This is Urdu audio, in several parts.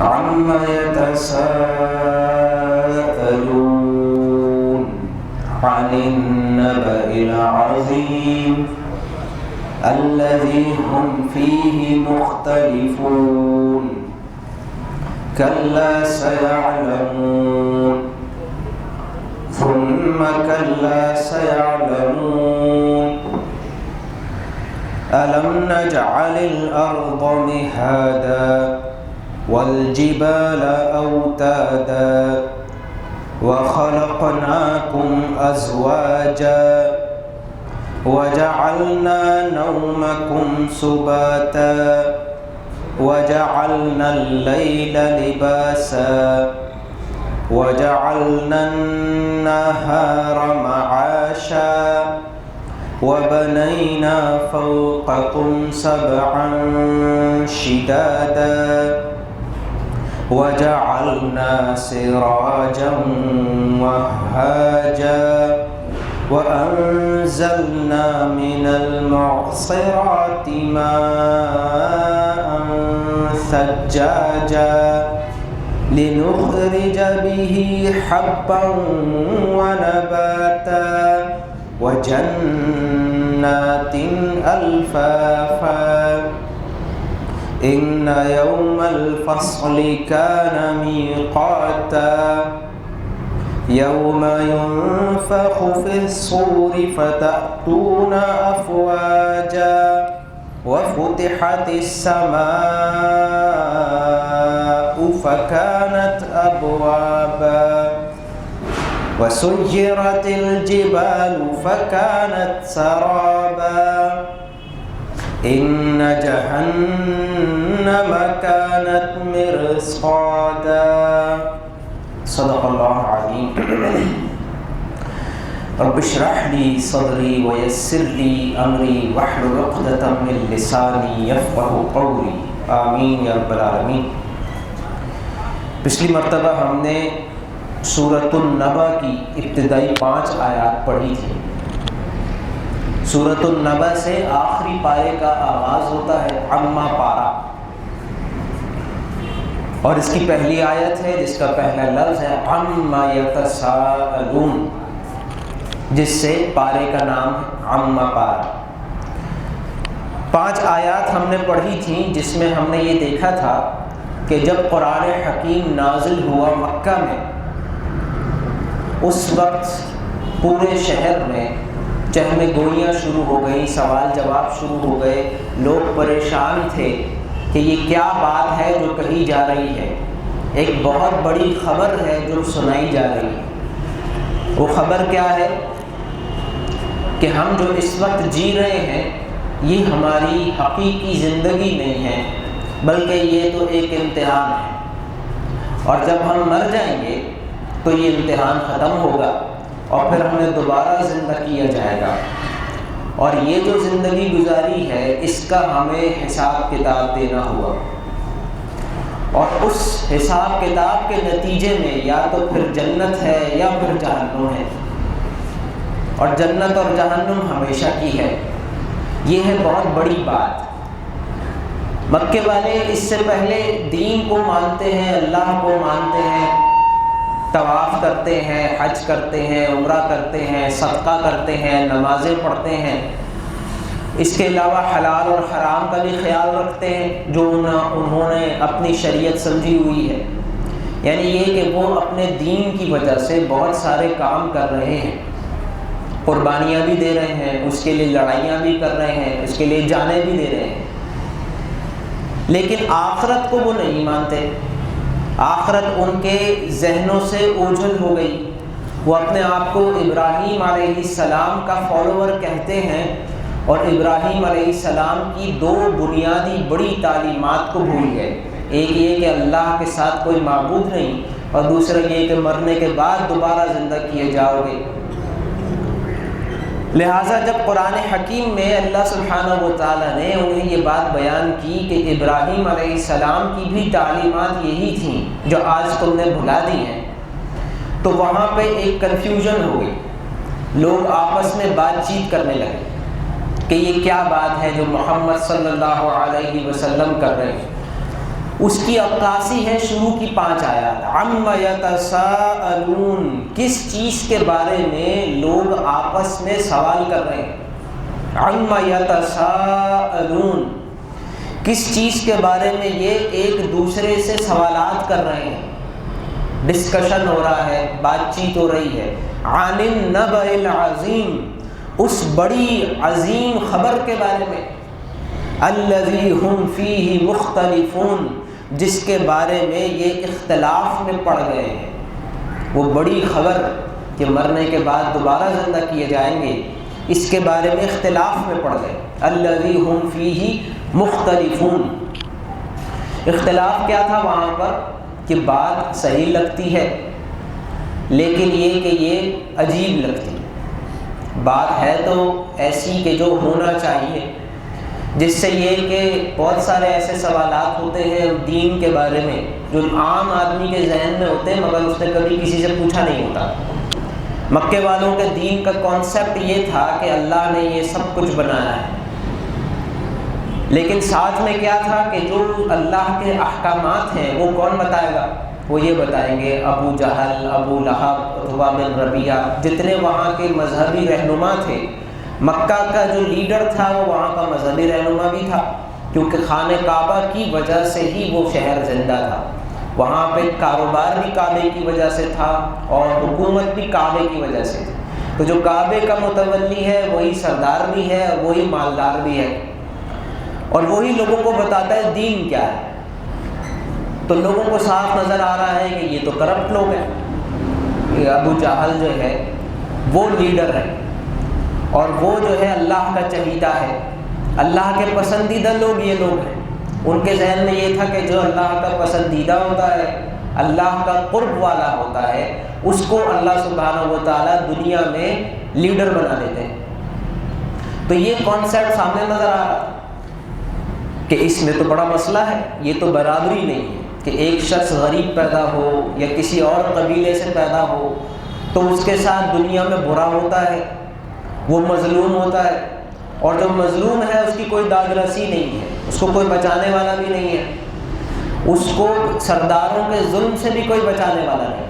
عما يتساءلون عن النبأ العظيم الذي هم فيه مختلفون كلا سيعلمون ثم كلا سيعلمون ألم نجعل الأرض مهادا والجبال أوتادا وخلقناكم أزواجا وجعلنا نومكم سباتا وجعلنا الليل لباسا وجعلنا النهار معاشا وبنينا فوقكم سبعا شدادا وجعلنا سراجا وهاجا وأنزلنا من المعصرات ماء ثجاجا لنخرج به حبا ونباتا وجنات ألفافا إن يوم الفصل كان ميقاتا يوم ينفخ في الصور فتأتون أفواجا وفتحت السماء فكانت أبوابا وسيرت الجبال فكانت سرابا إن جهنم كانت مرصادا صدق اللہ العظیم. رب اشرح لي صدری ويسر لي امری واحلل عقدۃ من لسانی یفقهوا قولی آمین یا رب العالمین. پچھلی مرتبہ ہم نے سورۃ النبأ کی ابتدائی 5 آیات پڑھی تھی. سورۃ النبأ سے آخری پارے کا آغاز ہوتا ہے عما پارا، اور اس کی پہلی آیت ہے جس کا پہلا لفظ ہے عما یتساءلون، جس سے پارے کا نام ہے عما پارا. 5 آیات ہم نے پڑھی تھیں جس میں ہم نے یہ دیکھا تھا کہ جب قرآن حکیم نازل ہوا مکہ میں، اس وقت پورے شہر میں چہم گوئیاں شروع ہو گئیں، سوال جواب شروع ہو گئے. لوگ پریشان تھے کہ یہ کیا بات ہے جو کہی جا رہی ہے. ایک بہت بڑی خبر ہے جو سنائی جا رہی ہے. وہ خبر کیا ہے کہ ہم جو اس وقت جی رہے ہیں یہ ہماری حقیقی زندگی نہیں ہے، بلکہ یہ تو ایک امتحان ہے، اور جب ہم مر جائیں گے تو یہ امتحان ختم ہوگا اور پھر ہمیں دوبارہ زندہ کیا جائے گا، اور یہ جو زندگی گزاری ہے اس کا ہمیں حساب کتاب دینا ہوا، اور اس حساب کتاب کے نتیجے میں یا تو پھر جنت ہے یا پھر جہنم ہے، اور جنت اور جہنم ہمیشہ کی ہے. یہ ہے بہت بڑی بات. مکے والے اس سے پہلے دین کو مانتے ہیں، اللہ کو مانتے ہیں، طواف کرتے ہیں، حج کرتے ہیں، عمرہ کرتے ہیں، صدقہ کرتے ہیں، نمازیں پڑھتے ہیں. اس کے علاوہ حلال اور حرام کا بھی خیال رکھتے ہیں جو انہوں نے اپنی شریعت سمجھی ہوئی ہے. یعنی یہ کہ وہ اپنے دین کی وجہ سے بہت سارے کام کر رہے ہیں، قربانیاں بھی دے رہے ہیں، اس کے لیے لڑائیاں بھی کر رہے ہیں، اس کے لیے جانیں بھی دے رہے ہیں، لیکن آخرت کو وہ نہیں مانتے. آخرت ان کے ذہنوں سے اوجھل ہو گئی. وہ اپنے آپ کو ابراہیم علیہ السلام کا فالوور کہتے ہیں، اور ابراہیم علیہ السلام کی 2 بنیادی بڑی تعلیمات کو بھول گئے. ایک یہ کہ اللہ کے ساتھ کوئی معبود نہیں، اور دوسرا یہ کہ مرنے کے بعد دوبارہ زندہ کیے جاؤ گے. لہٰذا جب قرآن حکیم میں اللہ سبحانہ و تعالیٰ نے انہیں یہ بات بیان کی کہ ابراہیم علیہ السلام کی بھی تعلیمات یہی تھیں جو آج تم نے بھلا دی ہیں، تو وہاں پہ ایک کنفیوژن ہو گئی. لوگ آپس میں بات چیت کرنے لگے کہ یہ کیا بات ہے جو محمد صلی اللہ علیہ وسلم کر رہے ہیں. اس کی عکاسی ہے شروع کی 5 آیات. عَمَّ يَتَسَاءَلُونَ، کس چیز کے بارے میں لوگ آپس میں سوال کر رہے ہیں. عَمَّ يَتَسَاءَلُونَ، کس چیز کے بارے میں یہ ایک دوسرے سے سوالات کر رہے ہیں، ڈسکشن ہو رہا ہے، بات چیت ہو رہی ہے. عَنِ النَّبَإِ الْعَظِيمِ، اس بڑی عظیم خبر کے بارے میں. الَّذِي هُمْ فِيهِ مُخْتَلِفُونَ، جس کے بارے میں یہ اختلاف میں پڑ گئے ہیں. وہ بڑی خبر کہ مرنے کے بعد دوبارہ زندہ کیے جائیں گے، اس کے بارے میں اختلاف میں پڑ گئے. الَّذِي هُمْ فِيهِ مُخْتَلِفُونَ، اختلاف کیا تھا وہاں پر کہ بات صحیح لگتی ہے لیکن یہ کہ یہ عجیب لگتی ہے. بات ہے تو ایسی کہ جو ہونا چاہیے، جس سے یہ کہ بہت سارے ایسے سوالات ہوتے ہیں دین کے بارے میں جو عام آدمی کے ذہن میں ہوتے ہیں مگر اس نے کبھی کسی سے پوچھا نہیں ہوتا. مکے والوں کے دین کا کانسیپٹ یہ تھا کہ اللہ نے یہ سب کچھ بنایا ہے، لیکن ساتھ میں کیا تھا کہ جو اللہ کے احکامات ہیں وہ کون بتائے گا؟ وہ یہ بتائیں گے ابو جہل، ابو لہب، عتبہ بن ربیعہ، جتنے وہاں کے مذہبی رہنما تھے. مکہ کا جو لیڈر تھا وہ وہاں کا مذہبی رہنما بھی تھا، کیونکہ خانہ کعبہ کی وجہ سے ہی وہ شہر زندہ تھا. وہاں پہ کاروبار بھی کعبے کی وجہ سے تھا اور حکومت بھی کعبے کی وجہ سے تھی. تو جو کعبے کا متولی ہے وہی سردار بھی ہے اور وہی مالدار بھی ہے، اور وہی لوگوں کو بتاتا ہے دین کیا ہے. تو لوگوں کو صاف نظر آ رہا ہے کہ یہ تو کرپٹ لوگ ہیں. یہ ابو جہل جو ہے وہ لیڈر ہے اور وہ جو ہے اللہ کا چہیتا ہے، اللہ کے پسندیدہ لوگ یہ لوگ ہیں. ان کے ذہن میں یہ تھا کہ جو اللہ کا پسندیدہ ہوتا ہے، اللہ کا قرب والا ہوتا ہے، اس کو اللہ سبحانہ و تعالیٰ دنیا میں لیڈر بنا دیتے ہیں. تو یہ کانسیپٹ سامنے نظر آ رہا کہ اس میں تو بڑا مسئلہ ہے. یہ تو برابری نہیں ہے کہ ایک شخص غریب پیدا ہو یا کسی اور قبیلے سے پیدا ہو تو اس کے ساتھ دنیا میں برا ہوتا ہے، وہ مظلوم ہوتا ہے، اور جو مظلوم ہے اس کی کوئی داد رسی نہیں ہے، اس کو کوئی بچانے والا بھی نہیں ہے، اس کو سرداروں کے ظلم سے بھی کوئی بچانے والا نہیں.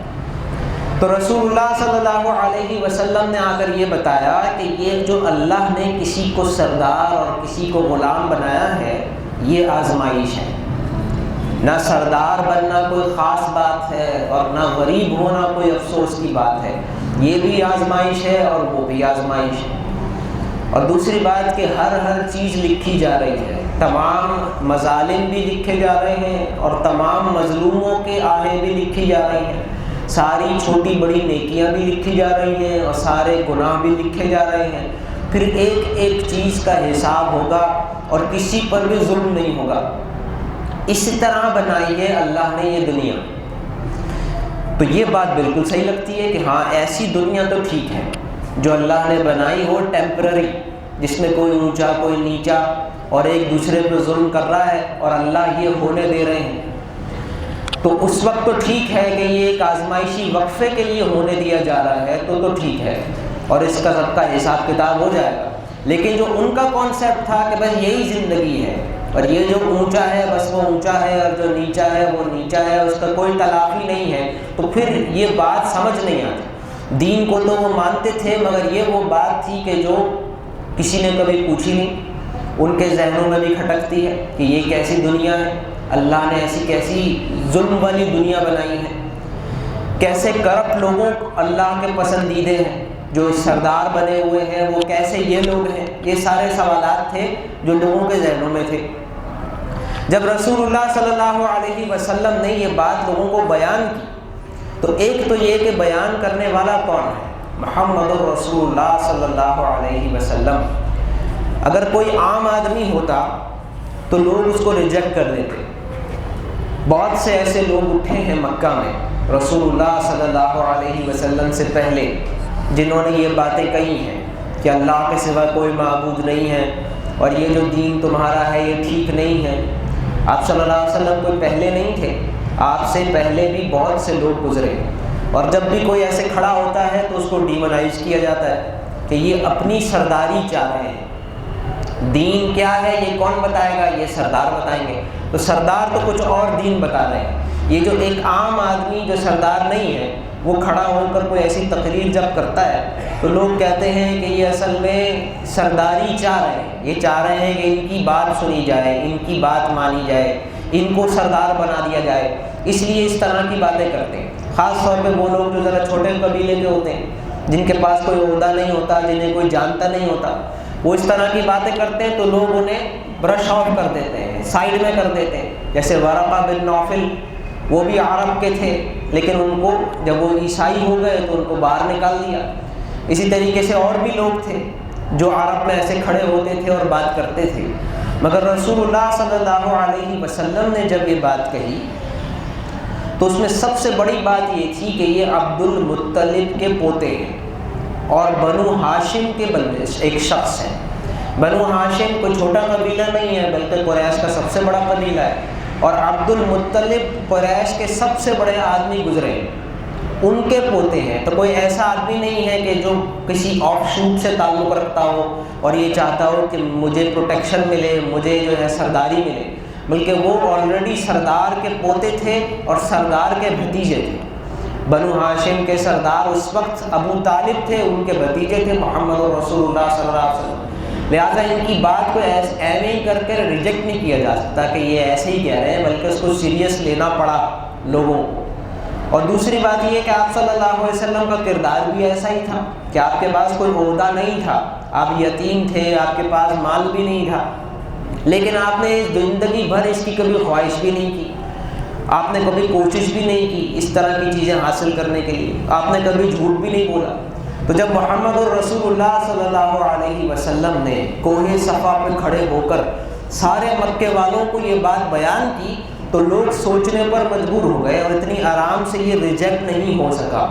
تو رسول اللہ صلی اللہ علیہ وسلم نے آ کر یہ بتایا کہ یہ جو اللہ نے کسی کو سردار اور کسی کو غلام بنایا ہے یہ آزمائش ہے. نہ سردار بننا کوئی خاص بات ہے اور نہ غریب ہونا کوئی افسوس کی بات ہے، یہ بھی آزمائش ہے اور وہ بھی آزمائش ہے. اور دوسری بات کہ ہر چیز لکھی جا رہی ہے، تمام مظالم بھی لکھے جا رہے ہیں اور تمام مظلوموں کے آہیں بھی لکھی جا رہی ہیں، ساری چھوٹی بڑی نیکیاں بھی لکھی جا رہی ہیں اور سارے گناہ بھی لکھے جا رہے ہیں. پھر ایک چیز کا حساب ہوگا اور کسی پر بھی ظلم نہیں ہوگا. اسی طرح بنائی ہے اللہ نے یہ دنیا. تو یہ بات بالکل صحیح لگتی ہے کہ ہاں ایسی دنیا تو ٹھیک ہے جو اللہ نے بنائی ہو ٹیمپرری، جس میں کوئی اونچا کوئی نیچا اور ایک دوسرے پہ ظلم کر رہا ہے اور اللہ یہ ہونے دے رہے ہیں. تو اس وقت تو ٹھیک ہے کہ یہ ایک آزمائشی وقفے کے لیے ہونے دیا جا رہا ہے تو ٹھیک ہے اور اس کا سب کا حساب کتاب ہو جائے گا. لیکن جو ان کا کانسیپٹ تھا کہ بس یہی زندگی ہے اور یہ جو اونچا ہے بس وہ اونچا ہے اور جو نیچا ہے وہ نیچا ہے، اس کا کوئی تلافی نہیں ہے، تو پھر یہ بات سمجھ نہیں آتی. دین کو تو وہ مانتے تھے مگر یہ وہ بات تھی کہ جو کسی نے کبھی پوچھی نہیں، ان کے ذہنوں میں بھی کھٹکتی ہے کہ یہ کیسی دنیا ہے، اللہ نے ایسی کیسی ظلم والی دنیا بنائی ہے، کیسے کرپٹ لوگوں اللہ کے پسندیدے ہیں، جو سردار بنے ہوئے ہیں وہ کیسے یہ لوگ ہیں. یہ سارے سوالات تھے جو لوگوں کے ذہنوں میں تھے. جب رسول اللہ صلی اللہ علیہ وسلم نے یہ بات لوگوں کو بیان کی تو ایک تو یہ کہ بیان کرنے والا کون ہے؟ محمد رسول اللہ صلی اللہ علیہ وسلم. اگر کوئی عام آدمی ہوتا تو لوگ اس کو ریجیکٹ کر دیتے. بہت سے ایسے لوگ اٹھے ہیں مکہ میں رسول اللہ صلی اللہ علیہ وسلم سے پہلے جنہوں نے یہ باتیں کہی ہیں کہ اللہ کے سوا کوئی معبود نہیں ہے اور یہ جو دین تمہارا ہے یہ ٹھیک نہیں ہے. آپ صلی اللہ علیہ وسلم کوئی پہلے نہیں تھے، آپ سے پہلے بھی بہت سے لوگ گزرے، اور جب بھی کوئی ایسے کھڑا ہوتا ہے تو اس کو ڈیمونائز کیا جاتا ہے کہ یہ اپنی سرداری چاہ رہے ہیں. دین کیا ہے یہ کون بتائے گا؟ یہ سردار بتائیں گے. تو سردار تو کچھ اور دین بتا رہے ہیں۔ یہ جو ایک عام آدمی جو سردار نہیں ہے وہ کھڑا ہو کر کوئی ایسی تقریر جب کرتا ہے تو لوگ کہتے ہیں کہ یہ اصل میں سرداری چاہ رہے ہیں، یہ چاہ رہے ہیں کہ ان کی بات سنی جائے، ان کی بات مانی جائے، ان کو سردار بنا دیا جائے، اس لیے اس طرح کی باتیں کرتے ہیں۔ خاص طور پہ وہ لوگ جو ذرا چھوٹے قبیلے کے ہوتے ہیں، جن کے پاس کوئی عہدہ نہیں ہوتا، جنہیں کوئی جانتا نہیں ہوتا، وہ اس طرح کی باتیں کرتے ہیں تو لوگ انہیں برش آف کر دیتے ہیں، سائڈ میں کر دیتے ہیں۔ جیسے ورقہ بن نوفل، وہ بھی عرب کے تھے لیکن ان کو جب وہ عیسائی ہو گئے تو ان کو باہر نکال دیا۔ اسی طریقے سے اور بھی لوگ تھے جو عرب میں ایسے کھڑے ہوتے تھے اور بات کرتے تھے، مگر رسول اللہ صلی اللہ علیہ وسلم نے جب یہ بات کہی تو اس میں سب سے بڑی بات یہ تھی کہ یہ عبد المطلب کے پوتے ہیں اور بنو ہاشم کے ایک شخص ہیں۔ بنو ہاشم کوئی چھوٹا قبیلہ نہیں ہے بلکہ قریش کا سب سے بڑا قبیلہ ہے، اور عبد المطلب قریش کے سب سے بڑے آدمی گزرے، ان کے پوتے ہیں۔ تو کوئی ایسا آدمی نہیں ہے کہ جو کسی آف شوٹ سے تعلق رکھتا ہو اور یہ چاہتا ہو کہ مجھے پروٹیکشن ملے، مجھے جو ہے سرداری ملے، بلکہ وہ آلریڈی سردار کے پوتے تھے اور سردار کے بھتیجے تھے۔ بنو ہاشم کے سردار اس وقت ابو طالب تھے، ان کے بھتیجے تھے محمد رسول اللہ صلی اللہ علیہ وسلم۔ لہٰذا ان کی بات کو ایویں کر کے ریجیکٹ نہیں کیا جا سکتا کہ یہ ایسے ہی کہہ رہے ہیں، بلکہ اس کو سیریس لینا پڑا لوگوں کو۔ اور دوسری بات یہ ہے کہ آپ صلی اللہ علیہ وسلم کا کردار بھی ایسا ہی تھا کہ آپ کے پاس کوئی عہدہ نہیں تھا، آپ یتیم تھے، آپ کے پاس مال بھی نہیں تھا، لیکن آپ نے زندگی بھر اس کی کبھی خواہش بھی نہیں کی، آپ نے کبھی کوشش بھی نہیں کی اس طرح کی چیزیں حاصل کرنے کے لیے، آپ نے کبھی جھوٹ بھی نہیں بولا۔ تو جب محمد الرسول اللہ صلی اللہ علیہ وسلم نے کوہ صفا پہ کھڑے ہو کر سارے مکے والوں کو یہ بات بیان کی تو لوگ سوچنے پر مجبور ہو گئے اور اتنی آرام سے یہ ریجیکٹ نہیں ہو سکا۔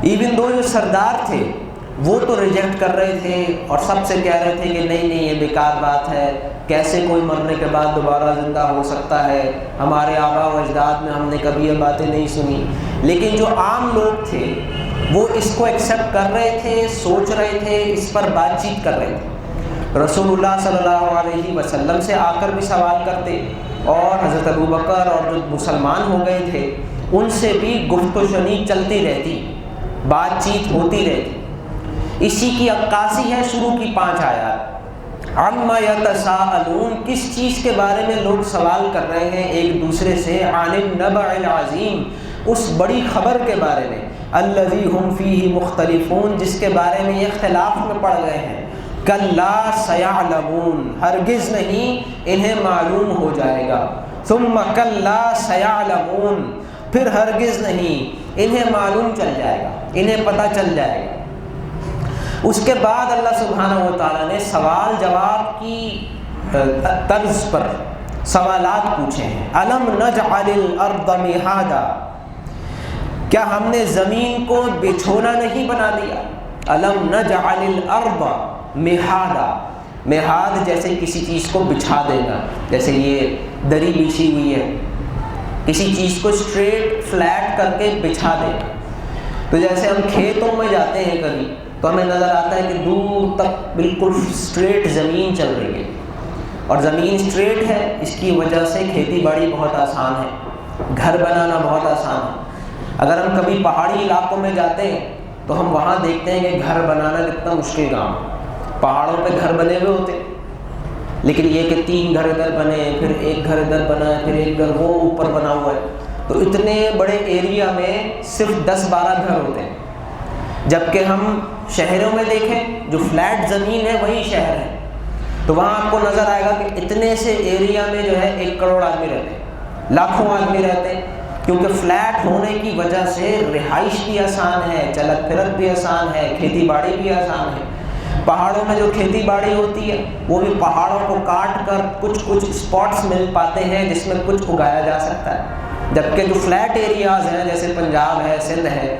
ایون دو جو سردار تھے وہ تو ریجیکٹ کر رہے تھے اور سب سے کہہ رہے تھے کہ نہیں نہیں یہ بیکار بات ہے، کیسے کوئی مرنے کے بعد دوبارہ زندہ ہو سکتا ہے، ہمارے آباء و اجداد میں ہم نے کبھی یہ باتیں نہیں سنی۔ لیکن جو عام لوگ تھے وہ اس کو ایکسیپٹ کر رہے تھے، سوچ رہے تھے، اس پر بات چیت کر رہے تھے۔ رسول اللہ صلی اللہ علیہ وسلم سے آ کر بھی سوال کرتے اور حضرت ابوبکر اور جو مسلمان ہو گئے تھے ان سے بھی گفت و شنید چلتی رہتی، بات چیت ہوتی رہتی۔ اسی کی عکاسی ہے شروع کی 5 آیات۔ عما یتساءلون، کس چیز کے بارے میں لوگ سوال کر رہے ہیں ایک دوسرے سے، عن النبع العظیم، اس بڑی خبر کے بارے میں، الذی ہم فیہ مختلفون، جس کے بارے میں یہ اختلاف میں پڑ گئے ہیں۔ کلا سیعلمون، ہرگز نہیں انہیں معلوم ہو جائے گا۔ ثم کلا سیعلمون، پھر ہرگز نہیں انہیں معلوم چل جائے گا، انہیں پتہ چل جائے گا۔ اس کے بعد اللہ سبحانہ و تعالیٰ نے سوال جواب کی طرز پر سوالات پوچھے ہیں۔ الم نجعل الارض مہادا، کیا ہم نے زمین کو بچھونا نہیں بنا دیا؟ الم نجعل الارض مہادا، مہاد جیسے کسی چیز کو بچھا دینا، جیسے یہ دری بچھی ہوئی ہے، کسی چیز کو اسٹریٹ فلیٹ کر کے بچھا دینا۔ تو جیسے ہم کھیتوں میں جاتے ہیں کبھی تو ہمیں نظر آتا ہے کہ دور تک بالکل اسٹریٹ زمین چل رہی ہے، اور زمین اسٹریٹ ہے، اس کی وجہ سے کھیتی باڑی بہت آسان ہے، گھر بنانا بہت آسان ہے۔ اگر ہم کبھی پہاڑی علاقوں میں جاتے ہیں تو ہم وہاں دیکھتے ہیں کہ گھر بنانا کتنا مشکل کام ہے۔ پہاڑوں پہ گھر بنے ہوئے ہوتے، لیکن یہ کہ 3 گھر ادھر بنے، پھر ایک گھر ادھر بنا ہے، پھر ایک گھر وہ اوپر بنا ہوا ہے، تو اتنے بڑے ایریا میں صرف 10-12 گھر ہوتے ہیں۔ جبکہ ہم شہروں میں دیکھیں جو فلیٹ زمین ہے وہی شہر ہے، تو وہاں آپ کو نظر آئے گا کہ اتنے سے ایریا میں جو ہے 1 کروڑ آدمی رہتے ہیں، لاکھوں آدمی رہتے ہیں، کیونکہ فلیٹ ہونے کی وجہ سے رہائش بھی آسان ہے، چلت پھرت بھی آسان ہے، کھیتی باڑی بھی آسان ہے۔ پہاڑوں میں جو کھیتی باڑی ہوتی ہے وہ بھی پہاڑوں کو کاٹ کر کچھ اسپاٹس مل پاتے ہیں جس میں کچھ اگایا جا سکتا ہے، جبکہ جو فلیٹ ایریاز ہیں جیسے پنجاب ہے، سندھ ہے،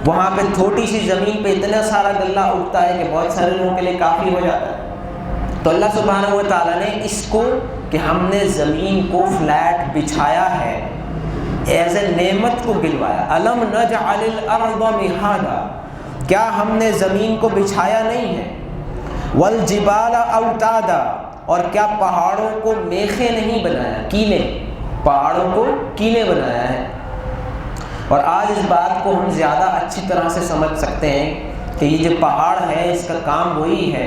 وہاں پہ چھوٹی سی زمین پہ اتنا سارا غلہ اگتا ہے کہ بہت سارے لوگوں کے لیے کافی ہو جاتا ہے۔ تو اللہ سبحانہ و تعالیٰ نے اس کو کہ ہم نے زمین کو فلیٹ بچھایا ہے ایز اے نعمت کو گنوایا۔ الم نجعل الارض مہادا، کیا ہم نے زمین کو بچھایا نہیں ہے؟ والجبال اوتادا، اور کیا پہاڑوں کو میخیں نہیں بنایا، کیلیں، پہاڑوں کو کیلیں بنایا ہے۔ اور آج اس بات کو ہم زیادہ اچھی طرح سے سمجھ سکتے ہیں کہ یہ جو پہاڑ ہے اس کا کام وہی ہے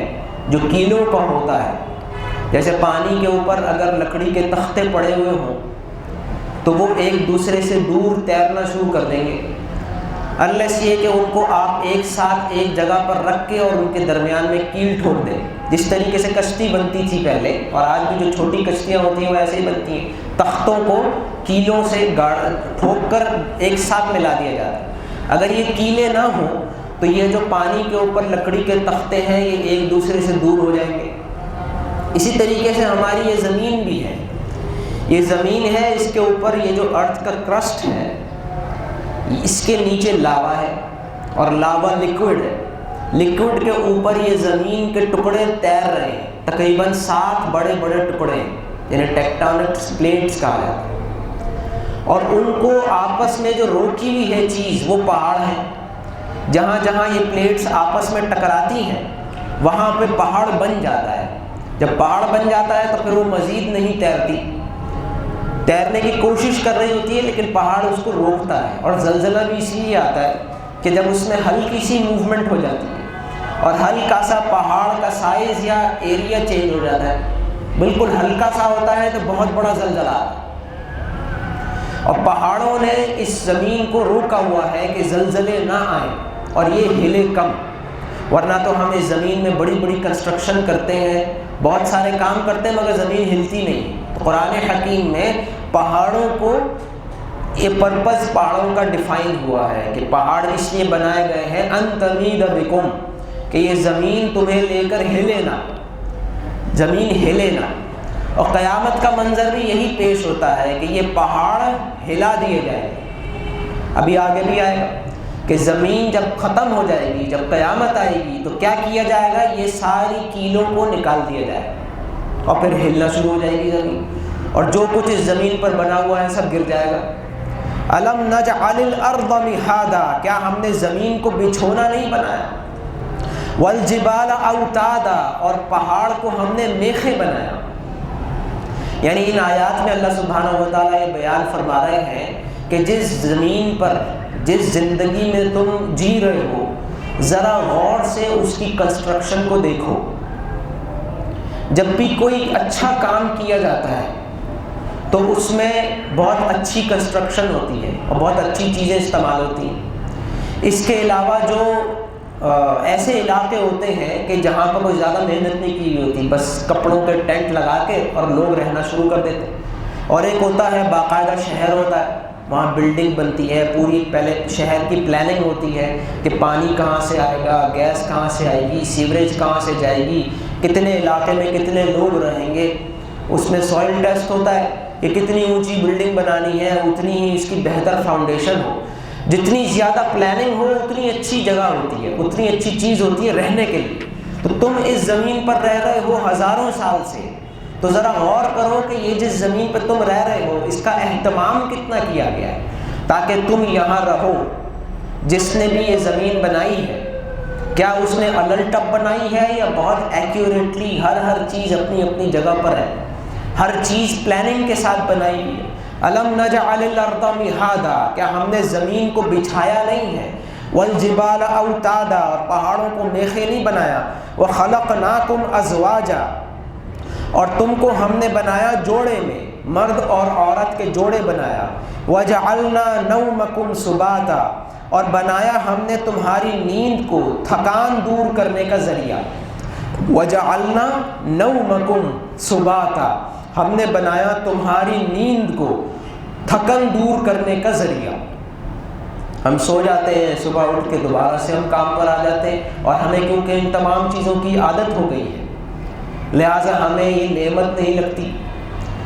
جو کیلوں کا ہوتا ہے۔ جیسے پانی کے اوپر اگر لکڑی کے تختے پڑے ہوئے ہوں تو وہ ایک دوسرے سے دور تیرنا شروع کر دیں گے، انلیس یہ کہ ان کو آپ ایک ساتھ ایک جگہ پر رکھ کے اور ان کے درمیان میں کیل ٹھوک دیں۔ جس طریقے سے کشتی بنتی تھی پہلے، اور آج بھی جو چھوٹی کشتیاں ہوتی ہیں وہ ایسے ہی بنتی ہیں، تختوں کو کیلوں سے ٹھوک کر ایک ساتھ ملا دیا جاتا ہے۔ اگر یہ کیلیں نہ ہوں تو یہ جو پانی کے اوپر لکڑی کے تختے ہیں یہ ایک دوسرے سے دور ہو جائیں گے۔ اسی طریقے سے ہماری یہ زمین بھی ہے، یہ زمین ہے، اس کے اوپر یہ جو ارتھ کا کرسٹ ہے اس کے نیچے لاوا ہے، اور لاوا لیکوڈ ہے، لیکوڈ کے اوپر یہ زمین کے ٹکڑے تیر رہے ہیں، تقریباً 7 بڑے بڑے ٹکڑے ہیں جنہیں ٹیکٹونک پلیٹس کہا جاتا ہے، اور ان کو آپس میں جو روکی ہوئی ہے چیز وہ پہاڑ ہے۔ جہاں جہاں یہ پلیٹس آپس میں ٹکراتی ہیں وہاں پہ پہاڑ بن جاتا ہے۔ جب پہاڑ بن جاتا ہے تو پھر وہ مزید نہیں تیرتی، تیرنے کی کوشش کر رہی ہوتی ہے لیکن پہاڑ اس کو روکتا ہے۔ اور زلزلہ بھی اس لیے آتا ہے کہ جب اس میں ہلکی سی موومنٹ ہو جاتی ہے اور ہلکا سا پہاڑ کا سائز یا ایریا چینج ہو جاتا ہے، بالکل ہلکا سا ہوتا ہے تو بہت بڑا زلزلہ آتا ہے۔ اور پہاڑوں نے اس زمین کو روکا ہوا ہے کہ زلزلے نہ آئیں اور یہ ہلے کم، ورنہ تو ہم اس زمین میں بڑی بڑی کنسٹرکشن کرتے ہیں، بہت سارے کام کرتے ہیں مگر زمین ہلتی نہیں۔ تو قرآن حکیم میں پہاڑوں کو یہ پرپس پہاڑوں کا ڈیفائن ہوا ہے کہ پہاڑ اس لیے بنائے گئے ہیں ان تمید بکم، کہ یہ زمین تمہیں لے کر ہلے نہ، زمین ہلے نہ۔ اور قیامت کا منظر بھی یہی پیش ہوتا ہے کہ یہ پہاڑ ہلا دیے جائیں گے۔ ابھی آگے بھی آئے گا کہ زمین جب ختم ہو جائے گی، جب قیامت آئے گی تو کیا کیا جائے گا، یہ ساری کیلوں کو نکال دیا جائے گا اور پھر ہلنا شروع ہو جائے گی زمین، اور جو کچھ اس زمین پر بنا ہوا ہے سب گر جائے گا۔ الم نجعل الارض مہادا، کیا ہم نے زمین کو بچھونا نہیں بنایا، والجبال اوتادا، اور پہاڑ کو ہم نے میخیں بنایا۔ یعنی ان آیات میں اللہ سبحانہ و تعالیٰ یہ بیان فرما رہے ہیں کہ جس زمین پر، جس زندگی میں تم جی رہے ہو، ذرا غور سے اس کی کنسٹرکشن کو دیکھو۔ جب بھی کوئی اچھا کام کیا جاتا ہے تو اس میں بہت اچھی کنسٹرکشن ہوتی ہے اور بہت اچھی چیزیں استعمال ہوتی ہیں۔ اس کے علاوہ جو ایسے علاقے ہوتے ہیں کہ جہاں پر کوئی زیادہ محنت نہیں کی ہوئی ہوتی، بس کپڑوں کے ٹینٹ لگا کے اور لوگ رہنا شروع کر دیتے ہیں، اور ایک ہوتا ہے باقاعدہ شہر ہوتا ہے، وہاں بلڈنگ بنتی ہے، پوری پہلے شہر کی پلاننگ ہوتی ہے کہ پانی کہاں سے آئے گا، گیس کہاں سے آئے گی، سیوریج کہاں سے جائے گی، کتنے علاقے میں کتنے لوگ رہیں گے، اس میں سوئل ٹیسٹ ہوتا ہے کہ کتنی اونچی بلڈنگ بنانی ہے، اتنی ہی اس کی بہتر فاؤنڈیشن ہو، جتنی زیادہ پلاننگ ہو اتنی اچھی جگہ ہوتی ہے، اتنی اچھی چیز ہوتی ہے رہنے کے لیے۔ تو تم اس زمین پر رہ رہے ہو ہزاروں سال سے، تو ذرا غور کرو کہ یہ جس زمین پہ تم رہ رہے ہو اس کا اہتمام کتنا کیا گیا ہے تاکہ تم یہاں رہو۔ جس نے بھی یہ زمین بنائی ہے کیا اس نے الل ٹپ بنائی ہے یا بہت ایکیوریٹلی ہر چیز اپنی اپنی جگہ پر ہے، ہر چیز پلاننگ کے ساتھ بنائی ہوئی ہے۔ الم نجعل الارض مہادا، کیا ہم نے زمین کو بچھایا نہیں ہے، والجبال اوتادا، اور پہاڑوں کو میخیں نہیں بنایا، وخلقناکم ازواجا، اور تم کو ہم نے بنایا جوڑے میں، مرد اور عورت کے جوڑے بنایا، وجعلنا نومکم سباتا، اور بنایا ہم نے تمہاری نیند کو تھکان دور کرنے کا ذریعہ، وجعلنا نومکم سباتا، ہم نے بنایا تمہاری نیند کو تھکن دور کرنے کا ذریعہ۔ ہم سو جاتے ہیں، صبح اٹھ کے دوبارہ سے ہم کام پر آ جاتے ہیں، اور ہمیں کیونکہ ان تمام چیزوں کی عادت ہو گئی ہے لہٰذا ہمیں یہ نعمت نہیں لگتی۔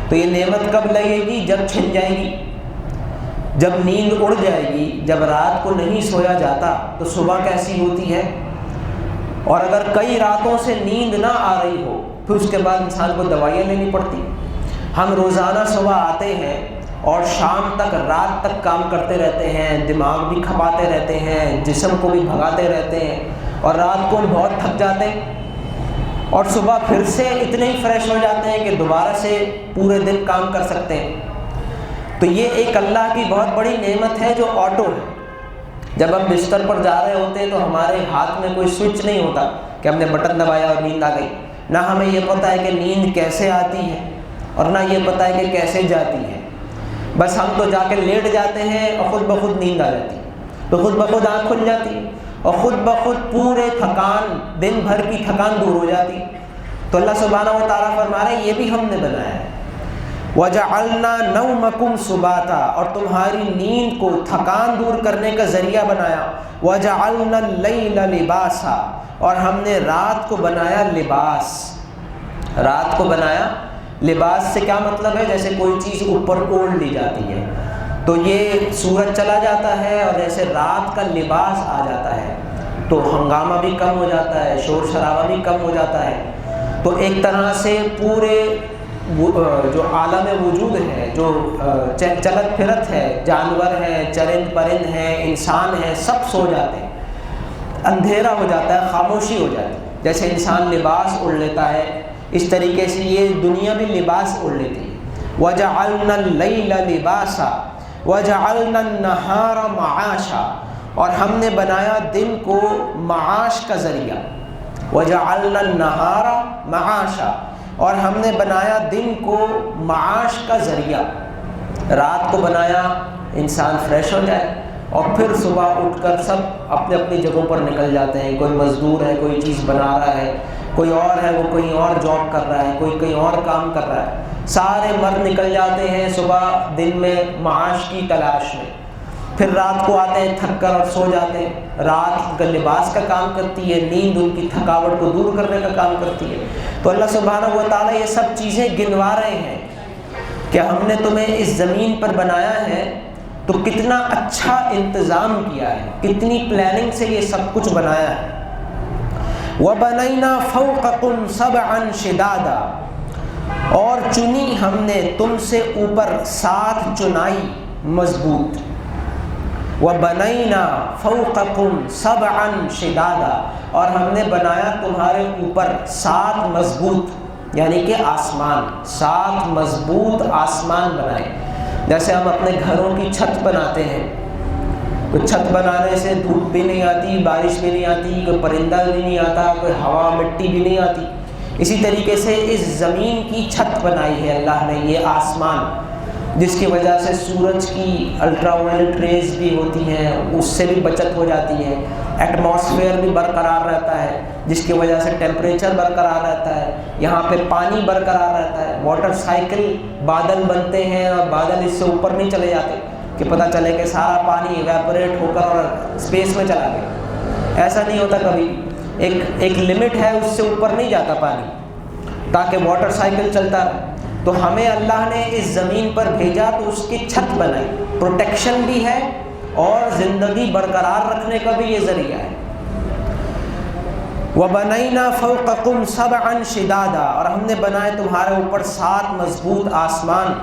تو یہ نعمت کب لگے گی؟ جب چھن جائے گی، جب نیند اڑ جائے گی، جب رات کو نہیں سویا جاتا تو صبح کیسی ہوتی ہے۔ اور اگر کئی راتوں سے نیند نہ آ رہی ہو پھر اس کے بعد انسان کو دوائیاں لینی پڑتی۔ ہم روزانہ صبح آتے ہیں اور شام تک، رات تک کام کرتے رہتے ہیں، دماغ بھی کھپاتے رہتے ہیں، جسم کو بھی بھگاتے رہتے ہیں، اور رات کو ہم بہت تھک جاتے ہیں۔ اور صبح پھر سے اتنے ہی فریش ہو جاتے ہیں کہ دوبارہ سے پورے دن کام کر سکتے ہیں۔ تو یہ ایک اللہ کی بہت بڑی نعمت ہے جو آٹو ہے۔ جب ہم بستر پر جا رہے ہوتے ہیں تو ہمارے ہاتھ میں کوئی سوئچ نہیں ہوتا کہ ہم نے بٹن دبایا اور نیند آ گئی، نہ ہمیں یہ پتہ ہے کہ نیند کیسے آتی ہے اور نہ یہ پتہ ہے کہ کیسے جاتی ہے۔ بس ہم تو جا کے لیٹ جاتے ہیں اور خود بخود نیند آ جاتی ہے، تو خود بخود آنکھ کھل جاتی ہے اور خود بخود پورے تھکان، دن بھر کی تھکان دور ہو جاتی ہے۔ تو اللہ سبحانہ و تعالیٰ فرما رہے ہیں یہ بھی ہم نے بنایا ہے۔ وَجَعَلْنَا نَوْمَكُمْ سُبَاتًا، اور تمہاری نیند کو تھکان دور کرنے کا ذریعہ بنایا۔ وَجَعَلْنَا اللَّيْلَ لِبَاسًا، اور ہم نے رات کو بنایا لباس۔ رات کو بنایا لباس سے کیا مطلب ہے؟ جیسے کوئی چیز اوپر اوڑھ لی جاتی ہے تو یہ سورج چلا جاتا ہے اور جیسے رات کا لباس آ جاتا ہے تو ہنگامہ بھی کم ہو جاتا ہے، شور شرابہ بھی کم ہو جاتا ہے۔ تو ایک طرح سے پورے جو عالم وجود ہے، جو چلت پھرت ہے، جانور ہیں، چرند پرند ہیں، انسان ہیں، سب سو جاتے ہیں، اندھیرا ہو جاتا ہے، خاموشی ہو جاتی ہے۔ جیسے انسان لباس اوڑھ لیتا ہے اس طریقے سے یہ دنیا بھی لباس اوڑھ لیتی ہے۔ وَجَعَلْنَا اللَّيْلَ لِبَاسًا وَجَعَلْنَا النَّهَارَ مَعَاشًا، اور ہم نے بنایا دن کو معاش کا ذریعہ۔ وَجَعَلْنَا النَّهَارَ مَعَاشًا، اور ہم نے بنایا دن کو معاش کا ذریعہ۔ رات کو بنایا انسان فریش ہو جائے اور پھر صبح اٹھ کر سب اپنے اپنی جگہوں پر نکل جاتے ہیں۔ کوئی مزدور ہے، کوئی چیز بنا رہا ہے، کوئی اور ہے وہ کہیں اور جاب کر رہا ہے، کوئی کہیں اور کام کر رہا ہے، سارے مرد نکل جاتے ہیں صبح دن میں معاش کی تلاش میں۔ پھر رات کو آتے ہیں تھک کر اور سو جاتے ہیں۔ رات کا لباس کا کام کرتی ہے، نیند ان کی تھکاوٹ کو دور کرنے کا کام کرتی ہے۔ تو اللہ سبحانہ و تعالیٰ یہ سب چیزیں گنوا رہے ہیں کہ ہم نے تمہیں اس زمین پر بنایا ہے تو کتنا اچھا انتظام کیا ہے، کتنی پلاننگ سے یہ سب کچھ بنایا ہے۔ وَبَنَيْنَا فَوْقَكُمْ سَبْعًا شِدَادًا، اور چنی ہم نے تم سے اوپر 7 چنائی مضبوط۔ وَبَنَيْنَا فَوْقَكُمْ سَبْعًا شِدَادًا، اور ہم نے بنایا تمہارے اوپر 7 مضبوط، یعنی کہ آسمان، 7 مضبوط آسمان بنائے۔ جیسے ہم اپنے گھروں کی چھت بناتے ہیں، کوئی چھت بنانے سے دھوپ بھی نہیں آتی، بارش بھی نہیں آتی، کوئی پرندہ بھی نہیں آتا، کوئی ہوا مٹی بھی نہیں آتی۔ اسی طریقے سے اس زمین کی چھت بنائی ہے اللہ نے، یہ آسمان، جس کی وجہ سے سورج کی الٹرا وائلٹ ریز بھی ہوتی ہیں، اس سے بھی بچت ہو جاتی ہے۔ ایٹماسفیئر بھی برقرار رہتا ہے جس کی وجہ سے ٹیمپریچر برقرار رہتا ہے، یہاں پہ پانی برقرار رہتا ہے۔ واٹر سائیکل، بادل بنتے ہیں اور بادل اس سے اوپر نہیں چلے جاتے کہ پتہ چلے کہ سارا پانی ایویپوریٹ ہو کر اور اسپیس میں چلا گیا، ایسا نہیں ہوتا کبھی۔ ایک لمٹ ہے، اس سے اوپر نہیں جاتا پانی، تاکہ واٹر سائیکل چلتا رہے۔ تو ہمیں اللہ نے اس زمین پر بھیجا تو اس کی چھت بنائی، پروٹیکشن بھی ہے اور زندگی برقرار رکھنے کا بھی یہ ذریعہ ہے۔ وَبَنَيْنَا فَوْقَكُمْ سَبْعًا شِدَادًا، اور ہم نے بنائے تمہارے اوپر 7 مضبوط آسمان۔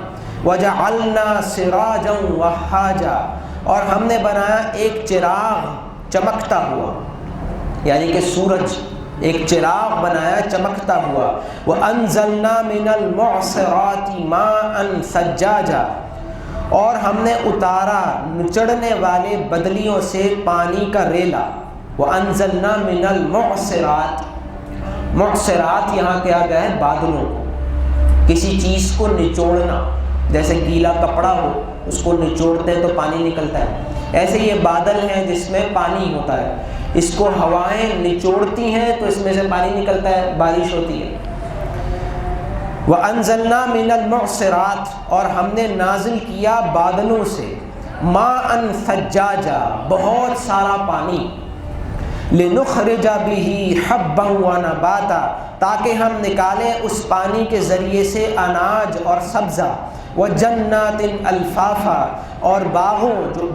وَجَعَلْنَا سِرَاجًا وَهَّاجًا، اور ہم نے بنایا ایک چراغ چمکتا ہوا، یعنی کہ سورج، ایک چراغ بنایا چمکتا ہوا۔ وَأَنزَلْنَا مِنَ الْمُعْصِرَاتِ مَاءً ثَجَّاجًا، اور ہم نے اتارا نچڑنے والے بدلیوں سے پانی کا ریلا۔ وَأَنزَلْنَا مِنَ الْمُعْصِرَاتِ، معصرات یہاں کیا گیا ہے؟ بادلوں کو، کسی چیز کو نچوڑنا، جیسے گیلا کپڑا ہو اس کو نچوڑتے ہیں تو پانی نکلتا ہے، ایسے یہ بادل ہیں جس میں پانی ہوتا ہے، اس کو ہوائیں نچوڑتی ہیں تو اس میں سے پانی نکلتا ہے، بارش ہوتی ہے۔ وَأَنزَلْنَا مِنَ الْمُعْصِرَاتِ، اور ہم نے نازل کیا بادلوں سے، مَاءً ثَجَّاجًا، بہت سارا پانی، لِنُخْرِجَ بِهِ حَبًّا وَنَبَاتًا، تاکہ ہم نکالیں اس پانی کے ذریعے سے اناج اور سبزہ، وَجَنَّاتٍ الْفَافًا، اور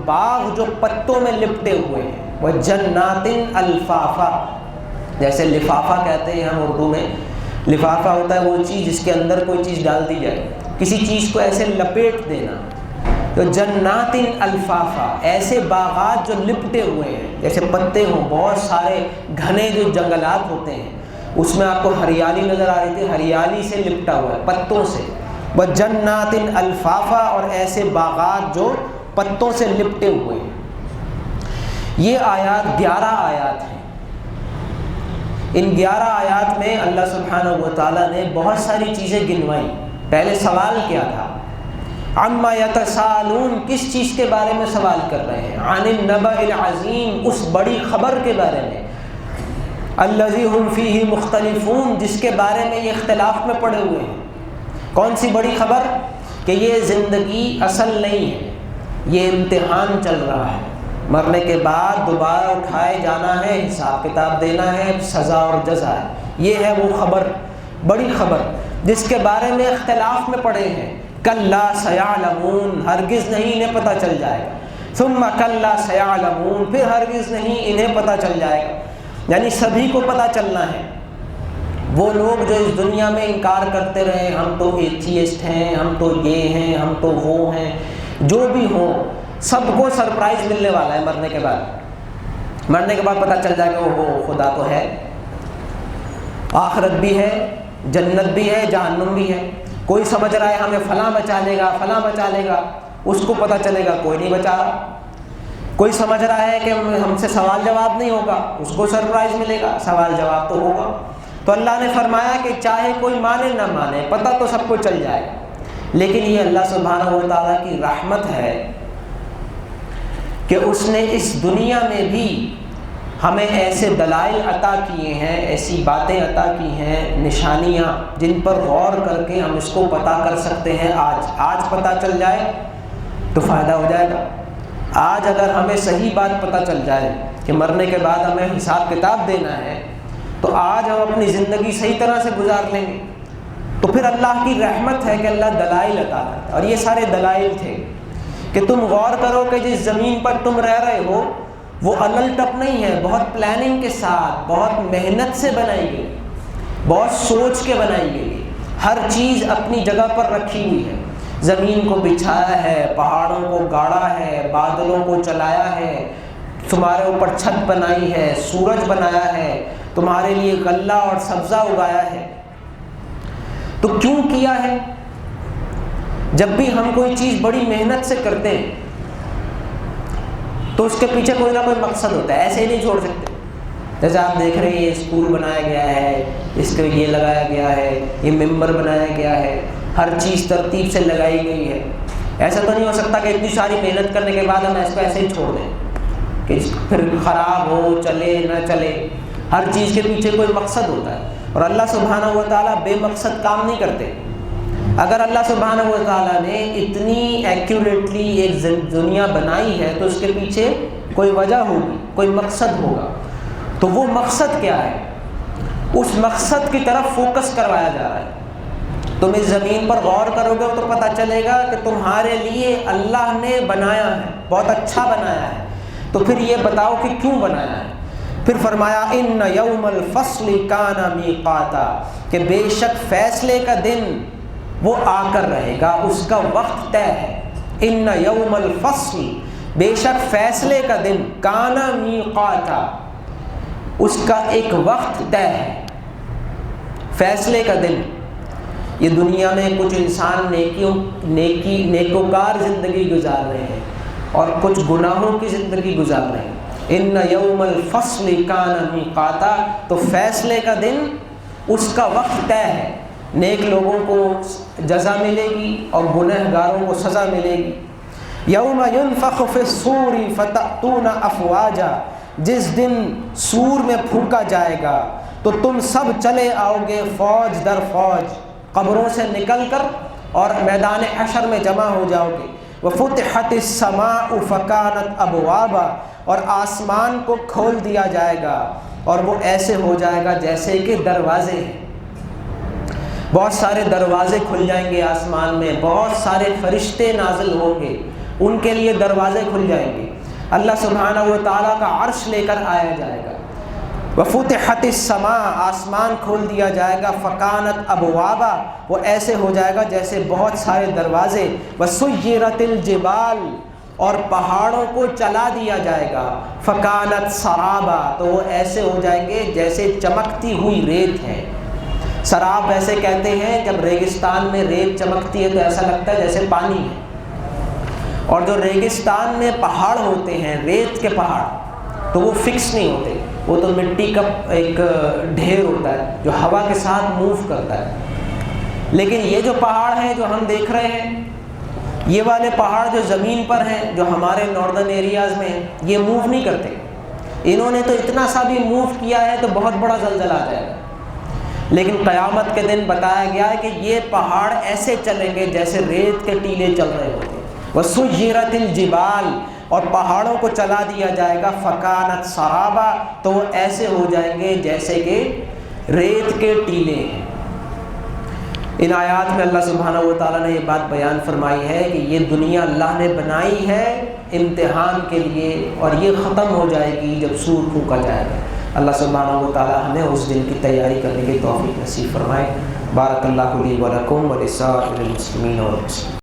باغ جو پتوں میں لپٹے ہوئے ہیں، وَجَنَّاتٍ الْفَافًا، جیسے لفافہ کہتے ہیں ہم اردو میں، لفافہ ہوتا ہے وہ چیز جس کے اندر کوئی چیز ڈال دی جائے، کسی چیز کو ایسے لپیٹ دینا، تو جنات الفافا، ایسے باغات جو لپٹے ہوئے ہیں، جیسے پتے ہوں، بہت سارے گھنے جو جنگلات ہوتے ہیں اس میں آپ کو ہریالی نظر آ رہی تھی، ہریالی سے لپٹا ہوا ہے، پتوں سے، وَجَنَّاتٍ الفافا، اور ایسے باغات جو پتوں سے لپٹے ہوئے ہیں۔ یہ آیات 11 آیات ہیں۔ ان 11 آیات میں اللہ سبحانہ و تعالیٰ نے بہت ساری چیزیں گنوائیں۔ پہلے سوال کیا تھا؟ عما یتساءلون، کس چیز کے بارے میں سوال کر رہے ہیں؟ عن النبأ العظیم، اس بڑی خبر کے بارے میں، الذی ہم فیہ مختلفون، جس کے بارے میں یہ اختلاف میں پڑے ہوئے ہیں۔ کون سی بڑی خبر؟ کہ یہ زندگی اصل نہیں ہے، یہ امتحان چل رہا ہے، مرنے کے بعد دوبارہ اٹھائے جانا ہے، حساب کتاب دینا ہے، سزا اور جزا ہے۔ یہ ہے وہ خبر، بڑی خبر جس کے بارے میں اختلاف میں پڑے ہیں۔ کلا سیعلمون، ہرگز نہیں انہیں پتہ چل جائے گا۔ ثم کلا سیعلمون، پھر ہرگز نہیں انہیں پتہ چل جائے گا، یعنی سبھی کو پتہ چلنا ہے۔ وہ لوگ جو اس دنیا میں انکار کرتے رہے، ہم تو ایتھیسٹ ہیں، ہم تو یہ ہیں، ہم تو وہ ہیں، جو بھی ہوں، سب کو سرپرائز ملنے والا ہے مرنے کے بعد۔ مرنے کے بعد پتہ چل جائے گا وہ خدا تو ہے، آخرت بھی ہے، جنت بھی ہے، جہنم بھی ہے۔ کوئی سمجھ رہا ہے ہمیں فلاں بچا لے گا، فلاں بچا لے گا، اس کو پتہ چلے گا کوئی نہیں بچا رہا۔ کوئی سمجھ رہا ہے کہ ہم سے سوال جواب نہیں ہوگا، اس کو سرپرائز ملے گا، سوال جواب تو ہوگا۔ تو اللہ نے فرمایا کہ چاہے کوئی مانے نہ مانے، پتہ تو سب کو چل جائے گا۔ لیکن یہ اللہ سبحانہ و تعالیٰ کی رحمت ہے کہ اس نے اس دنیا میں بھی ہمیں ایسے دلائل عطا کیے ہیں، ایسی باتیں عطا کی ہیں، نشانیاں، جن پر غور کر کے ہم اس کو پتہ کر سکتے ہیں۔ آج پتہ چل جائے تو فائدہ ہو جائے گا۔ آج اگر ہمیں صحیح بات پتہ چل جائے کہ مرنے کے بعد ہمیں حساب کتاب دینا ہے، تو آج ہم اپنی زندگی صحیح طرح سے گزار لیں گے۔ تو پھر اللہ کی رحمت ہے کہ اللہ دلائل عطا کرتا ہے، اور یہ سارے دلائل تھے کہ تم غور کرو کہ جس زمین پر تم رہ رہے ہو وہ الل ٹپ نہیں ہے، بہت پلاننگ کے ساتھ، بہت محنت سے بنائی گئی، بہت سوچ کے بنائی گئی، ہر چیز اپنی جگہ پر رکھی ہوئی ہے۔ زمین کو بچھایا ہے، پہاڑوں کو گاڑا ہے، بادلوں کو چلایا ہے، تمہارے اوپر چھت بنائی ہے، سورج بنایا ہے، تمہارے لیے غلہ اور سبزہ اگایا ہے۔ تو کیوں کیا ہے؟ جب بھی ہم کوئی چیز بڑی محنت سے کرتے ہیں تو اس کے پیچھے کوئی نہ کوئی مقصد ہوتا ہے، ایسے ہی نہیں چھوڑ سکتے۔ جیسے آپ دیکھ رہے ہیں یہ اسکول بنایا گیا ہے، اس کو یہ لگایا گیا ہے، یہ ممبر بنایا گیا ہے، ہر چیز ترتیب سے لگائی گئی ہے۔ ایسا تو نہیں ہو سکتا کہ اتنی ساری محنت کرنے کے بعد ہم اس کو ایسے ہی چھوڑ دیں کہ پھر خراب ہو، چلے نہ چلے۔ ہر چیز کے پیچھے کوئی مقصد ہوتا ہے، اور اللہ سبحانہ و تعالیٰ بے مقصد کام نہیں کرتے۔ اگر اللہ سبحانہ و تعالیٰ نے اتنی ایکوریٹلی ایک دنیا بنائی ہے تو اس کے پیچھے کوئی وجہ ہوگی، کوئی مقصد ہوگا۔ تو وہ مقصد کیا ہے؟ اس مقصد کی طرف فوکس کروایا جا رہا ہے۔ تم اس زمین پر غور کرو گے تو پتہ چلے گا کہ تمہارے لیے اللہ نے بنایا ہے، بہت اچھا بنایا ہے۔ تو پھر یہ بتاؤ کہ کیوں بنایا ہے؟ پھر فرمایا ان یوم الفصل کان میقاتا، کہ بے شک فیصلے کا دن وہ آ کر رہے گا، اس کا وقت طے ہے۔ ان یوم الفصل، بے شک فیصلے کا دن، کان میقاتا، اس کا ایک وقت طے ہے۔ فیصلے کا دن، یہ دنیا میں کچھ انسان نیکوکار زندگی گزار رہے ہیں اور کچھ گناہوں کی زندگی گزار رہے ہیں۔ ان یوم الفصل کان میقاتا، تو فیصلے کا دن، اس کا وقت طے ہے۔ نیک لوگوں کو جزا ملے گی اور گنہگاروں کو سزا ملے گی۔ یوم ینفخ فی الصور فتأتون افواجا، جس دن سور میں پھونکا جائے گا تو تم سب چلے آؤ گے فوج در فوج، قبروں سے نکل کر اور میدان حشر میں جمع ہو جاؤ گے۔ وفتحت السماء فکانت ابوابا، اور آسمان کو کھول دیا جائے گا اور وہ ایسے ہو جائے گا جیسے کہ دروازے ہیں۔ بہت سارے دروازے کھل جائیں گے آسمان میں، بہت سارے فرشتے نازل ہوں گے، ان کے لیے دروازے کھل جائیں گے۔ اللہ سبحانہ و تعالیٰ کا عرش لے کر آیا جائے گا۔ وفتحت السماء، آسمان کھول دیا جائے گا، فکانت ابوابا، وہ ایسے ہو جائے گا جیسے بہت سارے دروازے۔ وسیرت الجبال، اور پہاڑوں کو چلا دیا جائے گا، فکانت سرابا، تو وہ ایسے ہو جائیں گے جیسے چمکتی ہوئی ریت ہے۔ سراب ایسے کہتے ہیں جب ریگستان میں ریت چمکتی ہے تو ایسا لگتا ہے جیسے پانی ہے، اور جو ریگستان میں پہاڑ ہوتے ہیں، ریت کے پہاڑ، تو وہ فکس نہیں ہوتے، وہ تو مٹی کا ایک ڈھیر ہوتا ہے جو ہوا کے ساتھ موو کرتا ہے۔ لیکن یہ جو پہاڑ ہیں جو ہم دیکھ رہے ہیں، یہ والے پہاڑ جو زمین پر ہیں، جو ہمارے ناردرن ایریاز میں ہیں، یہ موو نہیں کرتے۔ انہوں نے تو اتنا سا بھی موو کیا ہے تو بہت بڑا زلزلہ آ جائے گا۔ لیکن قیامت کے دن بتایا گیا ہے کہ یہ پہاڑ ایسے چلیں گے جیسے ریت کے ٹیلے چل رہے ہوتے ہیں۔ وَسُيِّرَتِ الْجِبَالُ، اور پہاڑوں کو چلا دیا جائے گا، فَكَانَتْ سَرَابًا، تو وہ ایسے ہو جائیں گے جیسے کہ ریت کے ٹیلے ہیں۔ ان آیات میں اللہ سبحانہ و تعالیٰ نے یہ بات بیان فرمائی ہے کہ یہ دنیا اللہ نے بنائی ہے امتحان کے لیے، اور یہ ختم ہو جائے گی جب سور پھونکا جائے گا۔ اللہ سبحانہ و تعالیٰ ہمیں اس دن کی تیاری کرنے کی توفیق نصیب فرمائے۔ بارک اللہ لی و لکم و لسائر المسلمین والمسلمات۔